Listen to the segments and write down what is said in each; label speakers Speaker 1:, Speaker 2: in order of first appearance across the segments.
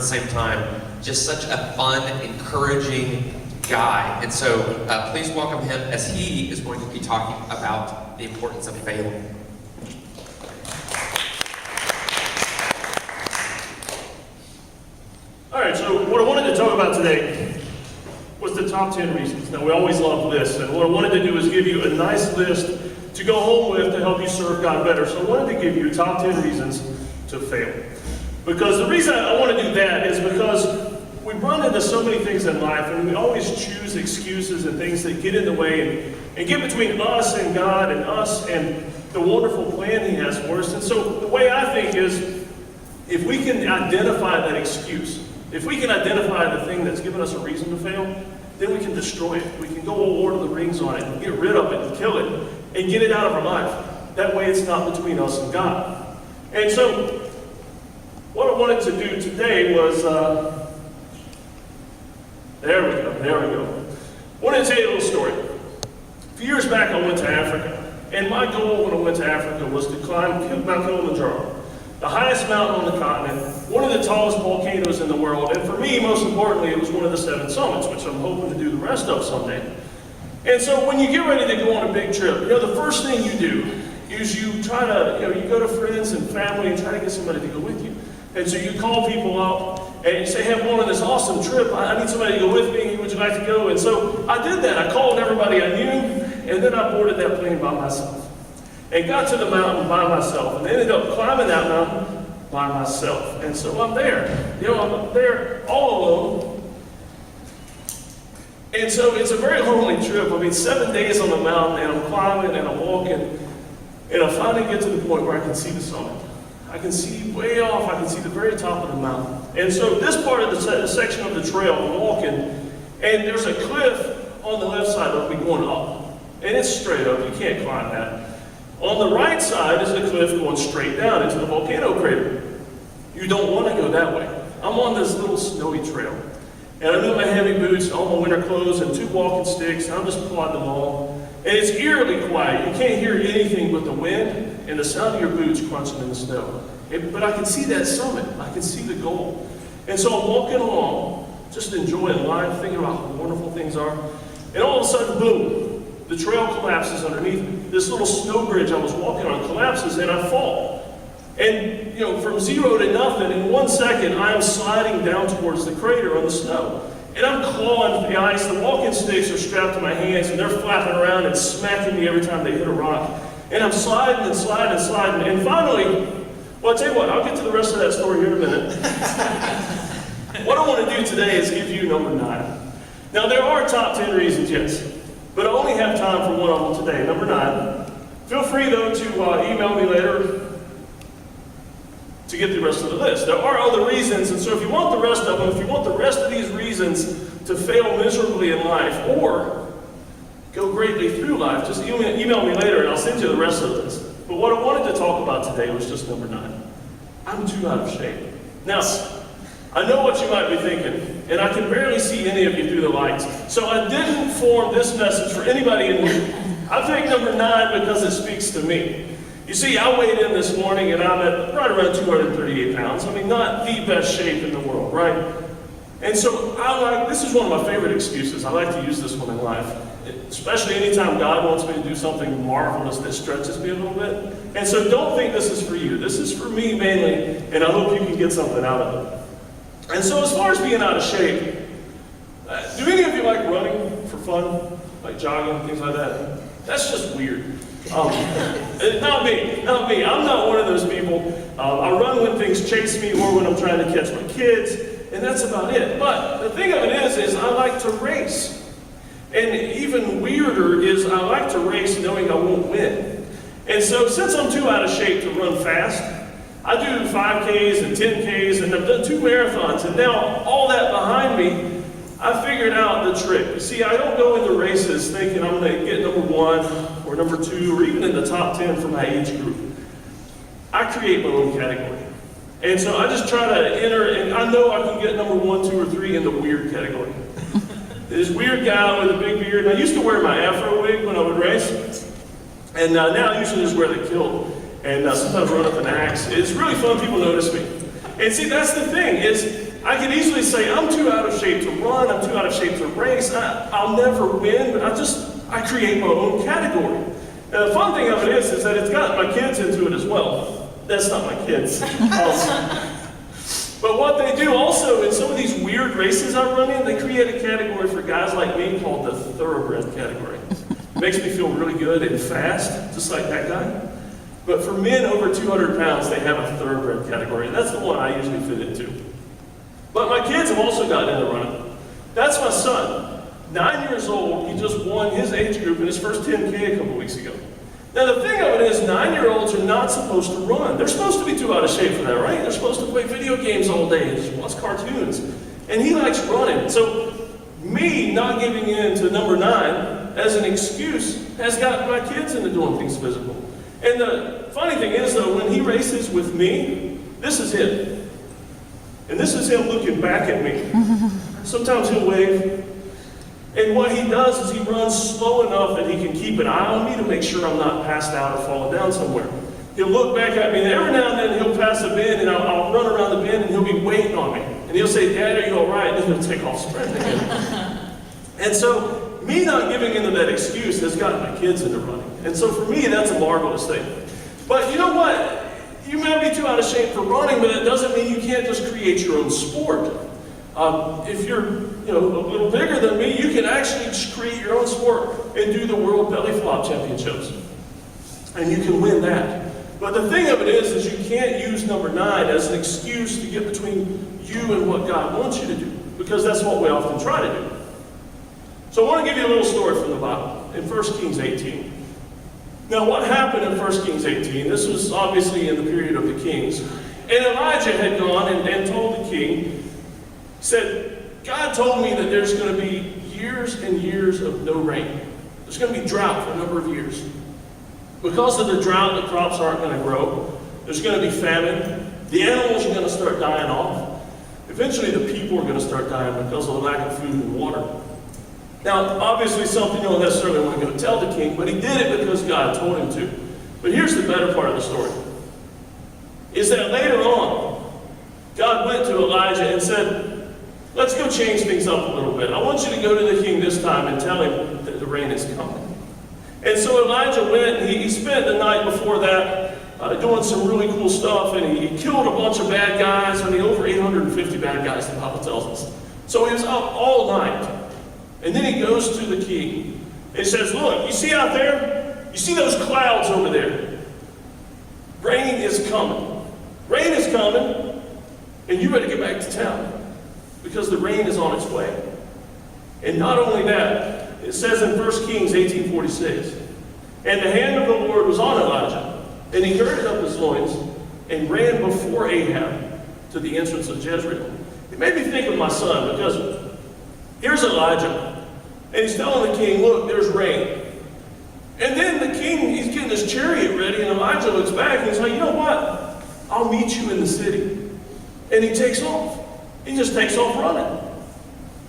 Speaker 1: the same time, just such a fun, encouraging guy. And so please welcome him as he is going to be talking about the importance of failing.
Speaker 2: All right, so what I wanted to talk about today was the top 10 reasons. Now, we always love lists, and what I wanted to do is give you a nice list to go home with to help you serve God better. So I wanted to give you top 10 reasons to fail. Because the reason I want to do that is because we run into so many things in life, and we always choose excuses and things that get in the way and get between us and God and us and the wonderful plan He has for us. And so the way I think is, if we can identify that excuse, if we can identify the thing that's given us a reason to fail, then we can destroy it. We can go all Lord of the Rings on it and get rid of it and kill it and get it out of our life. That way it's not between us and God. And so what I wanted to do today was, there we go. I wanted to tell you a little story. A few years back I went to Africa, and my goal when I went to Africa was to climb Mount Kilimanjaro, the highest mountain on the continent, one of the tallest volcanoes in the world, and for me, most importantly, it was one of the 7 summits, which I'm hoping to do the rest of someday. And so when you get ready to go on a big trip, the first thing you do is you try to, you go to friends and family and try to get somebody to go with you. And so you call people up and you say, hey, I'm going on this awesome trip. I need somebody to go with me. Would you like to go? And so I did that. I called everybody I knew, and then I boarded that plane by myself. And got to the mountain by myself, and ended up climbing that mountain by myself. And so I'm there. I'm there all alone. And so it's a very lonely trip. 7 days on the mountain, and I'm climbing and I'm walking, and I finally get to the point where I can see the summit. I can see way off, I can see the very top of the mountain. And so this part of the section of the trail, I'm walking, and there's a cliff on the left side of me going up. And it's straight up, you can't climb that. On the right side is a cliff going straight down into the volcano crater. You don't want to go that way. I'm on this little snowy trail. And I'm in my heavy boots, all my winter clothes, and 2 walking sticks, and I'm just plodding along. And it's eerily quiet. You can't hear anything but the wind and the sound of your boots crunching in the snow. But I can see that summit. I can see the goal. And so I'm walking along, just enjoying life, thinking about how wonderful things are. And all of a sudden, boom, the trail collapses underneath me. This little snow bridge I was walking on collapses, and I fall. And, from 0 to nothing, in 1 second, I am sliding down towards the crater on the snow. And I'm clawing the ice. The walking sticks are strapped to my hands, and they're flapping around and smacking me every time they hit a rock. And I'm sliding and sliding and sliding. And finally, well, I'll tell you what, I'll get to the rest of that story here in a minute. What I want to do today is give you number 9. Now, there are top 10 reasons, yes. But I only have time for one of them today, number 9. Feel free, though, to email me later to get the rest of the list. There are other reasons, and so if you want the rest of them, if you want the rest of these reasons to fail miserably in life or go greatly through life, just email me later and I'll send you the rest of this. But what I wanted to talk about today was just number 9. I'm too out of shape. Now, I know what you might be thinking, and I can barely see any of you through the lights. So I didn't form this message for anybody in here. I picked number 9 because it speaks to me. You see, I weighed in this morning, and I'm at right around 238 pounds. Not the best shape in the world, right? And so this is one of my favorite excuses. I like to use this one in life, especially anytime God wants me to do something marvelous that stretches me a little bit. And so don't think this is for you. This is for me mainly, and I hope you can get something out of it. And so as far as being out of shape, do any of you like running for fun? Like jogging, things like that? That's just weird. Not me. I'm not one of those people. I run when things chase me or when I'm trying to catch my kids, and that's about it. But the thing of it is I like to race. And even weirder is I like to race knowing I won't win. And so since I'm too out of shape to run fast, I do 5Ks and 10Ks, and I've done 2 marathons, and now all that behind me, I figured out the trick. You see, I don't go into races thinking I'm going to get number 1 or number 2 or even in the top 10 for my age group. I create my own category. And so I just try to enter, and I know I can get number 1, 2, or 3 in the weird category. This weird guy with a big beard, and I used to wear my afro wig when I would race, and now I usually just wear the kilt, and sometimes run up an axe. It's really fun, people notice me. And see, that's the thing, is I could easily say, I'm too out of shape to run, I'm too out of shape to race, I'll never win, but I create my own category. And the fun thing of it is that it's got my kids into it as well. That's not my kids. But what they do also, in some of these weird races I run in, they create a category for guys like me called the thoroughbred category. It makes me feel really good and fast, just like that guy. But for men over 200 pounds, they have a thoroughbred category, and that's the one I usually fit into. But my kids have also gotten into running. That's my son, 9 years old. He just won his age group in his first 10K a couple weeks ago. Now the thing of it is, 9-year-olds are not supposed to run. They're supposed to be too out of shape for that, right? They're supposed to play video games all day and just watch cartoons. And he likes running. So me not giving in to number 9 as an excuse has gotten my kids into doing things physical. And the funny thing is, though, when he races with me, this is him. And this is him looking back at me. Sometimes he'll wave. And what he does is he runs slow enough that he can keep an eye on me to make sure I'm not passed out or falling down somewhere. He'll look back at me, and every now and then he'll pass a bend, and I'll run around the bend, and he'll be waiting on me. And he'll say, "Dad, are you all right?" And then he'll take off sprinting again. And so, me not giving into that excuse has gotten my kids into running. And so for me, that's a marvelous thing. But you know what? You may be too out of shape for running, but it doesn't mean you can't just create your own sport. If you're a little bigger than me, you can actually just create your own sport and do the World Belly Flop Championships. And you can win that. But the thing of it is you can't use number 9 as an excuse to get between you and what God wants you to do, because that's what we often try to do. So I want to give you a little story from the Bible in 1 Kings 18. Now what happened in 1 Kings 18, this was obviously in the period of the kings, and Elijah had gone and told the king, said, God told me that there's going to be years and years of no rain. There's going to be drought for a number of years. Because of the drought, the crops aren't going to grow. There's going to be famine. The animals are going to start dying off. Eventually the people are going to start dying because of the lack of food and water. Now, obviously something you don't necessarily want to go tell the king, but he did it because God told him to. But here's the better part of the story. Is that later on, God went to Elijah and said, let's go change things up a little bit. I want you to go to the king this time and tell him that the rain is coming. And so Elijah went, and he spent the night before that doing some really cool stuff, and he killed a bunch of bad guys. I mean, over 850 bad guys, the Bible tells us. So he was up all night. And then he goes to the king and says, look, you see out there? You see those clouds over there? Rain is coming. Rain is coming, and you better get back to town, because the rain is on its way. And not only that, it says in 1 Kings 18:46, and the hand of the Lord was on Elijah, and he girded up his loins and ran before Ahab to the entrance of Jezreel. It made me think of my son, because here's Elijah, and he's telling the king, look, there's rain. And then the king, he's getting his chariot ready, and Elijah looks back, and he's like, you know what? I'll meet you in the city. And he takes off. He just takes off running.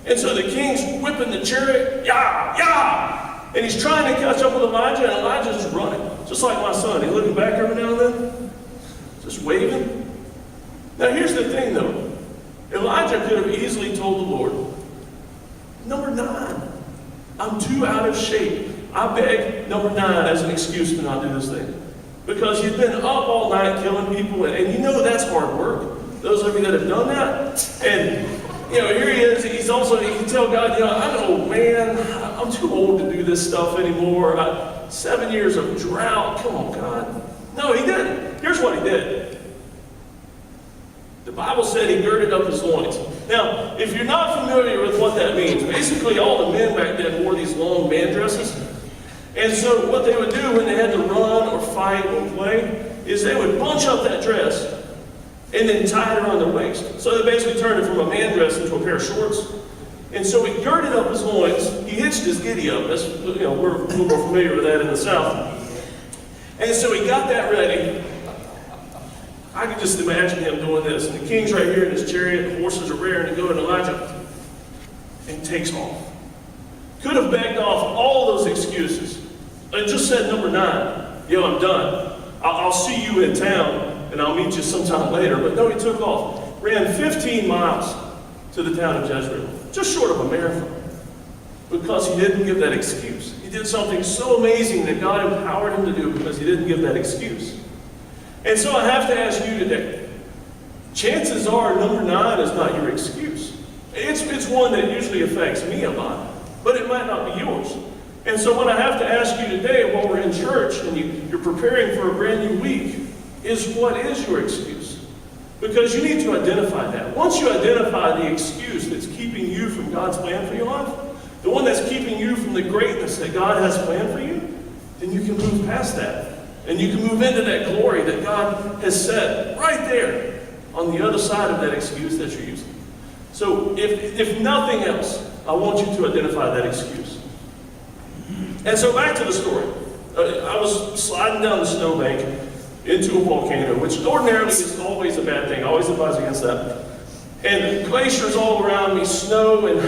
Speaker 2: And so the king's whipping the chariot, yah, yah! And he's trying to catch up with Elijah, and Elijah's just running. Just like my son. He's looking back every now and then, just waving. Now here's the thing though. Elijah could have easily told the Lord, number 9, I'm too out of shape. I beg number 9 as an excuse to not do this thing. Because he's been up all night killing people, and you know that's hard work. Those of you that have done that. And, here he is. He can tell God, I'm an old man. I'm too old to do this stuff anymore. 7 years of drought. Come on, God. No, he didn't. Here's what he did. The Bible said he girded up his loins. Now, if you're not familiar with what that means, basically all the men back then wore these long man dresses. And so what they would do when they had to run or fight or play is they would bunch up that dress and then tie it around their waist. So they basically turned it from a man dress into a pair of shorts. And so he girded up his loins. He hitched his giddy up. That's, we're a little more familiar with that in the South. And so he got that ready. I can just imagine him doing this. And the king's right here in his chariot. The horses are rearing to go, and Elijah, and takes off. Could have begged off all those excuses and just said number 9, I'm done. I'll see you in town, and I'll meet you sometime later. But no, he took off. Ran 15 miles. to the town of Jezreel, just short of a marathon, because he didn't give that excuse. He did something so amazing that God empowered him to do because he didn't give that excuse. And so I have to ask you today, chances are number 9 is not your excuse. It's one that usually affects me a lot, but it might not be yours. And so what I have to ask you today while we're in church and you're preparing for a brand new week is, what is your excuse? Because you need to identify that. Once you identify the excuse that's keeping you from God's plan for your life, the one that's keeping you from the greatness that God has planned for you, then you can move past that. And you can move into that glory that God has set right there on the other side of that excuse that you're using. So if nothing else, I want you to identify that excuse. And so back to the story. I was sliding down the snowbank into a volcano, which ordinarily is always a bad thing. I always advise against that. And glaciers all around me, snow, and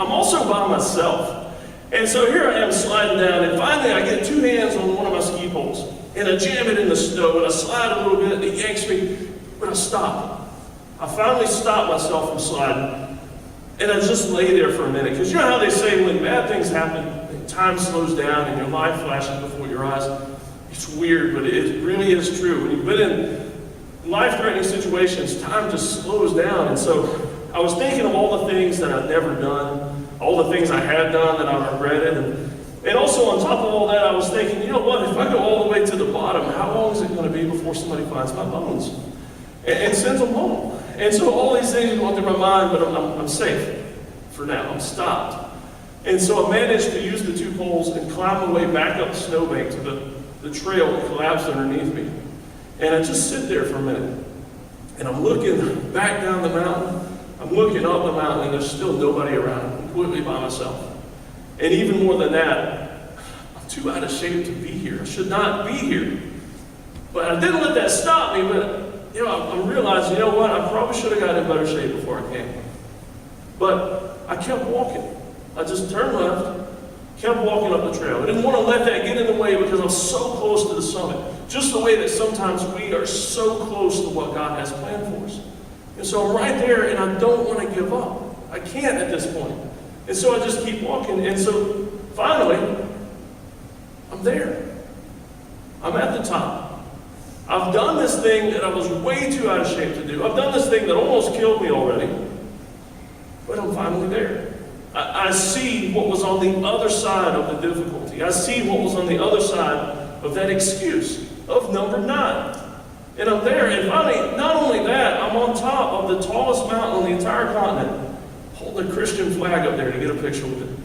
Speaker 2: I'm also by myself. And so here I am sliding down, and finally I get 2 hands on one of my ski poles, and I jam it in the snow, and I slide a little bit, and it yanks me, but I stop. I finally stop myself from sliding, and I just lay there for a minute, because you know how they say when bad things happen, time slows down and your life flashes before your eyes. It's weird, but it really is true. When you've been in life-threatening situations, time just slows down. And so I was thinking of all the things that I'd never done, all the things I had done that I regretted. And also on top of all that, I was thinking, you know what, if I go all the way to the bottom, how long is it going to be before somebody finds my bones and sends them home? And so all these things are going through my mind, but I'm safe for now. I'm stopped. And so I managed to use the 2 poles and climb my way back up the snowbank to the trail that collapsed underneath me. And I just sit there for a minute. And I'm looking back down the mountain. I'm looking up the mountain, and there's still nobody around. I'm completely by myself. And even more than that, I'm too out of shape to be here. I should not be here. But I didn't let that stop me, but I'm realizing, you know what, I probably should have gotten in better shape before I came. But I kept walking. I just turned left, kept walking up the trail. I didn't want to let that get in the way because I was so close to the summit. Just the way that sometimes we are so close to what God has planned for us. And so I'm right there, and I don't want to give up. I can't at this point. And so I just keep walking. And so finally, I'm there. I'm at the top. I've done this thing that I was way too out of shape to do. I've done this thing that almost killed me already. But I'm finally there. I see what was on the other side of the difficulty. I see what was on the other side of that excuse of number 9. And I'm there, and finally, not only that, I'm on top of the tallest mountain on the entire continent, holding a Christian flag up there to get a picture with it.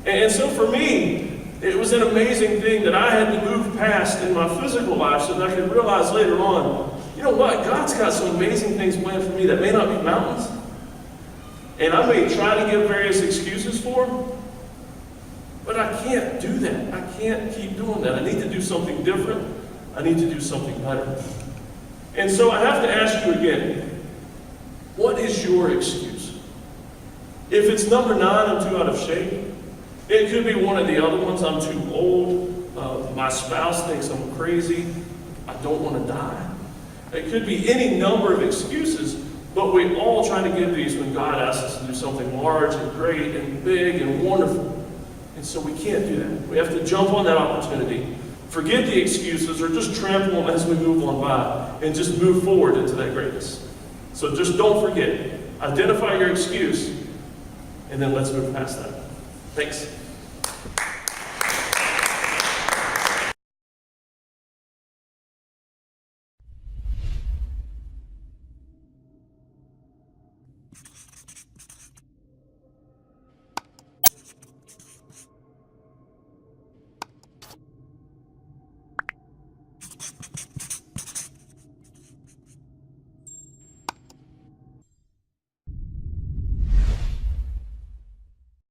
Speaker 2: And so for me, it was an amazing thing that I had to move past in my physical life so that I could realize later on, you know what, God's got some amazing things planned for me that may not be mountains. And I may try to give various excuses for them, but I can't do that. I can't keep doing that. I need to do something different. I need to do something better. And so I have to ask you again, what is your excuse? If it's number 9, I'm too out of shape. It could be one of the other ones, I'm too old. My spouse thinks I'm crazy. I don't want to die. It could be any number of excuses. But we all try to give these when God asks us to do something large and great and big and wonderful. And so we can't do that. We have to jump on that opportunity, forget the excuses, or just trample them as we move on by, and just move forward into that greatness. So just don't forget. Identify your excuse, and then let's move past that. Thanks.